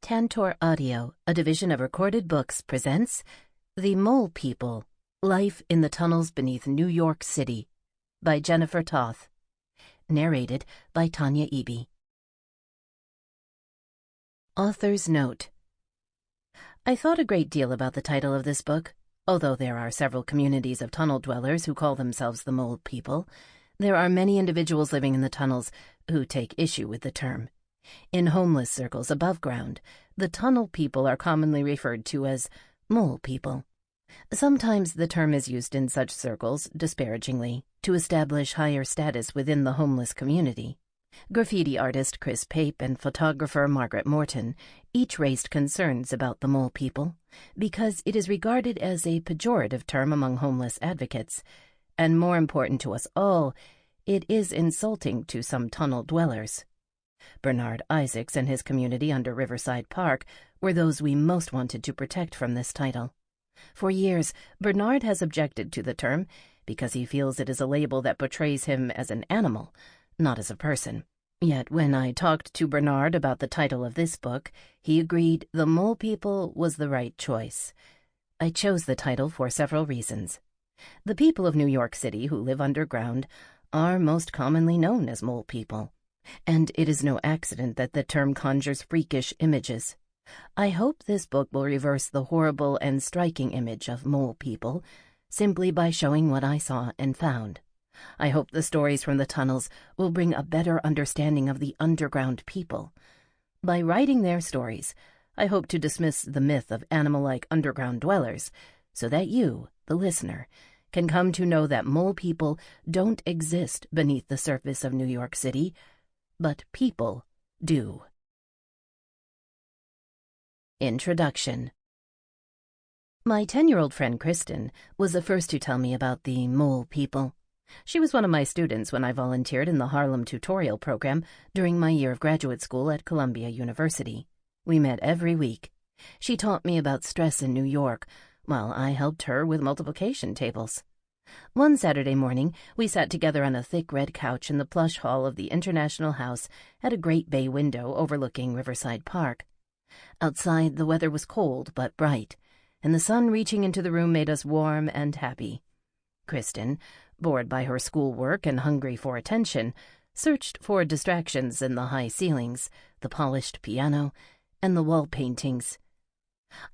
Tantor Audio, a division of Recorded Books, presents The Mole People, Life in the Tunnels Beneath New York City by Jennifer Toth. Narrated by Tanya Eby. Author's Note: I thought a great deal about the title of this book. Although there are several communities of tunnel dwellers who call themselves the Mole People, there are many individuals living in the tunnels who take issue with the term. In homeless circles above ground, the tunnel people are commonly referred to as mole people. Sometimes the term is used in such circles disparagingly to establish higher status within the homeless community. Graffiti artist Chris Pape and photographer Margaret Morton each raised concerns about the mole people because it is regarded as a pejorative term among homeless advocates, and more important to us all, it is insulting to some tunnel dwellers. Bernard Isaacs and his community under Riverside Park were those we most wanted to protect from this title. For years, Bernard has objected to the term because he feels it is a label that portrays him as an animal, not as a person. Yet when I talked to Bernard about the title of this book, he agreed the Mole People was the right choice. I chose the title for several reasons. The people of New York City who live underground are most commonly known as mole people, and it is no accident that the term conjures freakish images. I hope this book will reverse the horrible and striking image of mole people simply by showing what I saw and found. I hope the stories from the tunnels will bring a better understanding of the underground people. By writing their stories, I hope to dismiss the myth of animal-like underground dwellers so that you, the listener, can come to know that mole people don't exist beneath the surface of New York City, but people do. Introduction. My 10-year-old friend Kristen was the first to tell me about the mole people. She was one of my students when I volunteered in the Harlem tutorial program during my year of graduate school at Columbia University. We met every week. She taught me about stress in New York, while I helped her with multiplication tables. One Saturday morning, we sat together on a thick red couch in the plush hall of the International House at a great bay window overlooking Riverside Park. Outside, the weather was cold but bright, and the sun reaching into the room made us warm and happy. Kristen, bored by her schoolwork and hungry for attention, searched for distractions in the high ceilings, the polished piano, and the wall paintings.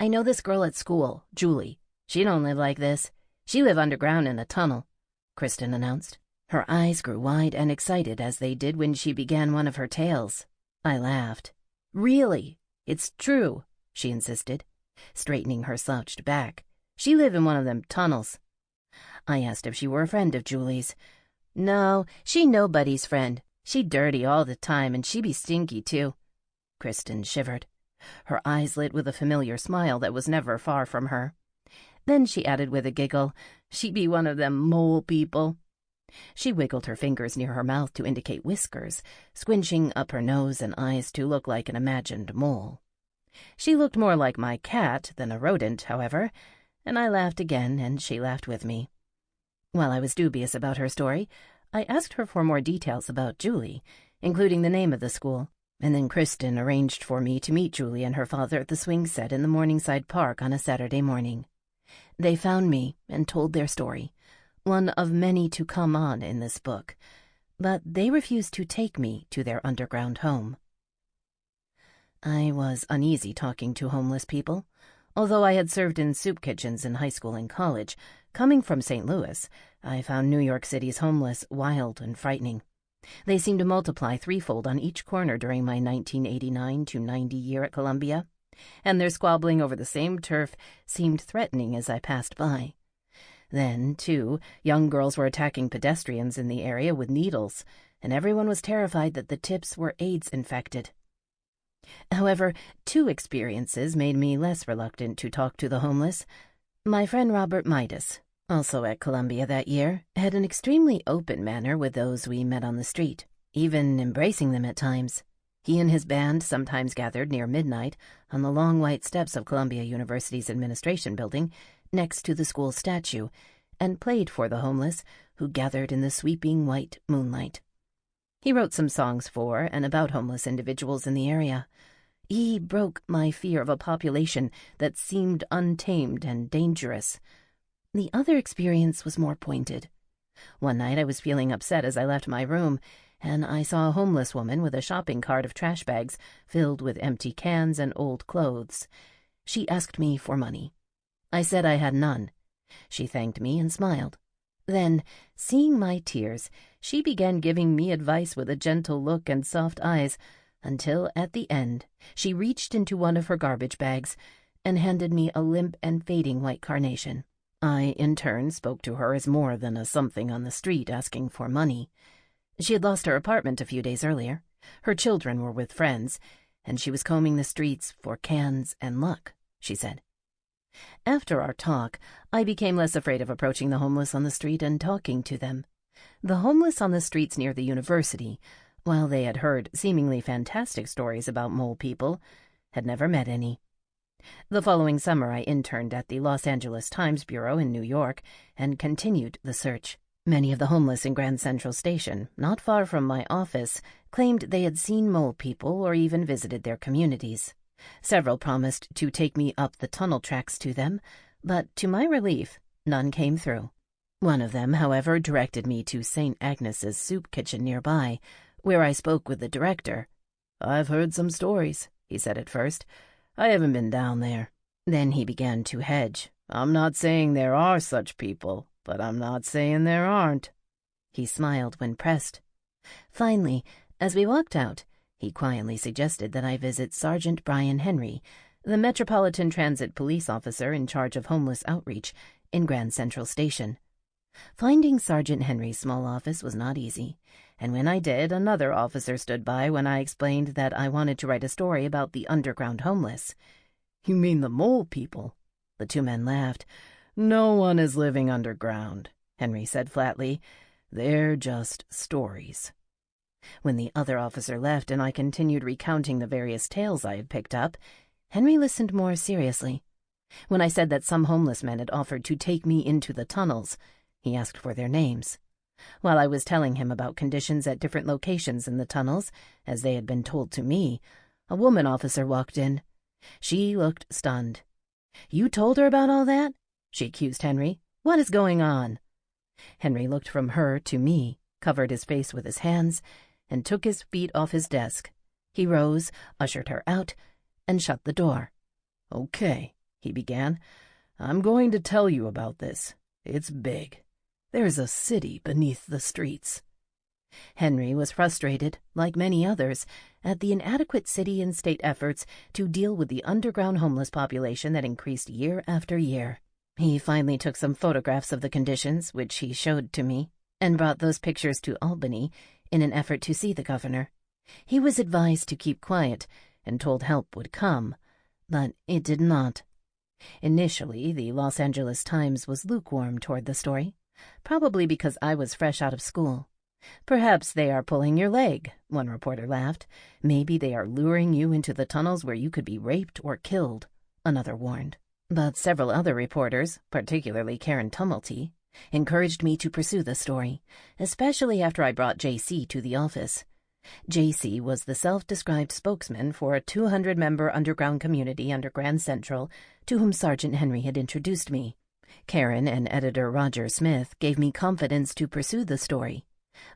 "I know this girl at school, Julie. She don't live like this. She live underground in a tunnel," Kristen announced. Her eyes grew wide and excited as they did when she began one of her tales. I laughed. "Really? It's true," she insisted, straightening her slouched back. "She live in one of them tunnels." I asked if she were a friend of Julie's. "No, she nobody's friend. She dirty all the time, and she be stinky, too." Kristen shivered. Her eyes lit with a familiar smile that was never far from her. Then she added with a giggle, "She be one of them mole people." She wiggled her fingers near her mouth to indicate whiskers, squinching up her nose and eyes to look like an imagined mole. She looked more like my cat than a rodent, however, and I laughed again, and she laughed with me. While I was dubious about her story, I asked her for more details about Julie, including the name of the school, and then Kristen arranged for me to meet Julie and her father at the swing set in the Morningside Park on a Saturday morning. They found me and told their story, one of many to come on in this book, but they refused to take me to their underground home. I was uneasy talking to homeless people. Although I had served in soup kitchens in high school and college, coming from St. Louis, I found New York City's homeless wild and frightening. They seemed to multiply threefold on each corner during my 1989 to 90 year at Columbia, and their squabbling over the same turf seemed threatening as I passed by. Then, too, young girls were attacking pedestrians in the area with needles, and everyone was terrified that the tips were AIDS-infected. However, two experiences made me less reluctant to talk to the homeless. My friend Robert Midas, also at Columbia that year, had an extremely open manner with those we met on the street, even embracing them at times. He and his band sometimes gathered near midnight on the long white steps of Columbia University's administration building next to the school statue and played for the homeless who gathered in the sweeping white moonlight. He wrote some songs for and about homeless individuals in the area. He broke my fear of a population that seemed untamed and dangerous. The other experience was more pointed. One night I was feeling upset as I left my room, and I saw a homeless woman with a shopping cart of trash bags filled with empty cans and old clothes. She asked me for money. I said I had none. She thanked me and smiled. Then, seeing my tears, she began giving me advice with a gentle look and soft eyes, until, at the end, she reached into one of her garbage bags and handed me a limp and fading white carnation. I, in turn, spoke to her as more than a something on the street asking for money. She had lost her apartment a few days earlier. Her children were with friends, and she was combing the streets for cans and luck, she said. After our talk, I became less afraid of approaching the homeless on the street and talking to them. The homeless on the streets near the university, while they had heard seemingly fantastic stories about mole people, had never met any. The following summer I interned at the Los Angeles Times Bureau in New York and continued the search. Many of the homeless in Grand Central Station, not far from my office, claimed they had seen mole people or even visited their communities. Several promised to take me up the tunnel tracks to them, but to my relief, none came through. One of them, however, directed me to St. Agnes's soup kitchen nearby, where I spoke with the director. "I've heard some stories," he said at first. "I haven't been down there." Then he began to hedge. "I'm not saying there are such people, but I'm not saying there aren't." He smiled when pressed. Finally, as we walked out, he quietly suggested that I visit Sergeant Brian Henry, the Metropolitan Transit Police officer in charge of homeless outreach in Grand Central Station. Finding Sergeant Henry's small office was not easy, and when I did, another officer stood by when I explained that I wanted to write a story about the underground homeless. "You mean the mole people?" The two men laughed. "No one is living underground," Henry said flatly. "They're just stories." When the other officer left and I continued recounting the various tales I had picked up, Henry listened more seriously. When I said that some homeless men had offered to take me into the tunnels, he asked for their names. While I was telling him about conditions at different locations in the tunnels, as they had been told to me, a woman officer walked in. She looked stunned. "You told her about all that?" she accused Henry. "What is going on?" Henry looked from her to me, covered his face with his hands, and took his feet off his desk. He rose, ushered her out, and shut the door. "Okay," he began. "I'm going to tell you about this. It's big. There's a city beneath the streets." Henry was frustrated, like many others, at the inadequate city and state efforts to deal with the underground homeless population that increased year after year. He finally took some photographs of the conditions, which he showed to me, and brought those pictures to Albany in an effort to see the governor. He was advised to keep quiet and told help would come, but it did not. Initially, the Los Angeles Times was lukewarm toward the story, probably because I was fresh out of school. "Perhaps they are pulling your leg," one reporter laughed. "Maybe they are luring you into the tunnels where you could be raped or killed," another warned. But several other reporters, particularly Karen Tumulty, encouraged me to pursue the story, especially after I brought J.C. to the office. J.C. was the self-described spokesman for a 200-member underground community under Grand Central to whom Sergeant Henry had introduced me. Karen and editor Roger Smith gave me confidence to pursue the story.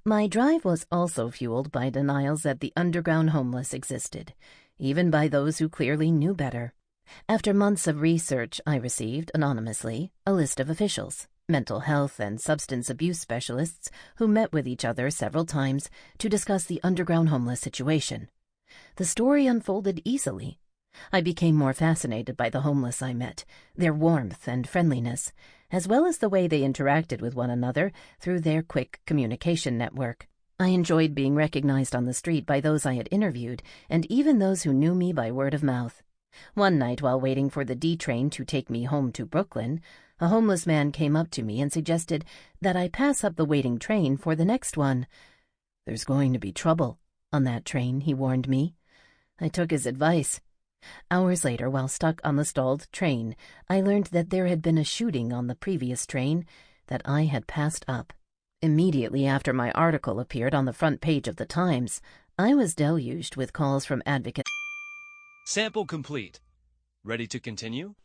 My drive was also fueled by denials that the underground homeless existed, even by those who clearly knew better. After months of research, I received, anonymously, a list of officials, mental health and substance abuse specialists who met with each other several times to discuss the underground homeless situation. The story unfolded easily. I became more fascinated by the homeless I met, their warmth and friendliness, as well as the way they interacted with one another through their quick communication network. I enjoyed being recognized on the street by those I had interviewed, and even those who knew me by word of mouth. One night, while waiting for the D train to take me home to Brooklyn, a homeless man came up to me and suggested that I pass up the waiting train for the next one. "There's going to be trouble on that train," he warned me. I took his advice. Hours later, while stuck on the stalled train, I learned that there had been a shooting on the previous train that I had passed up. Immediately after my article appeared on the front page of the Times, I was deluged with calls from advocates. Sample complete. Ready to continue?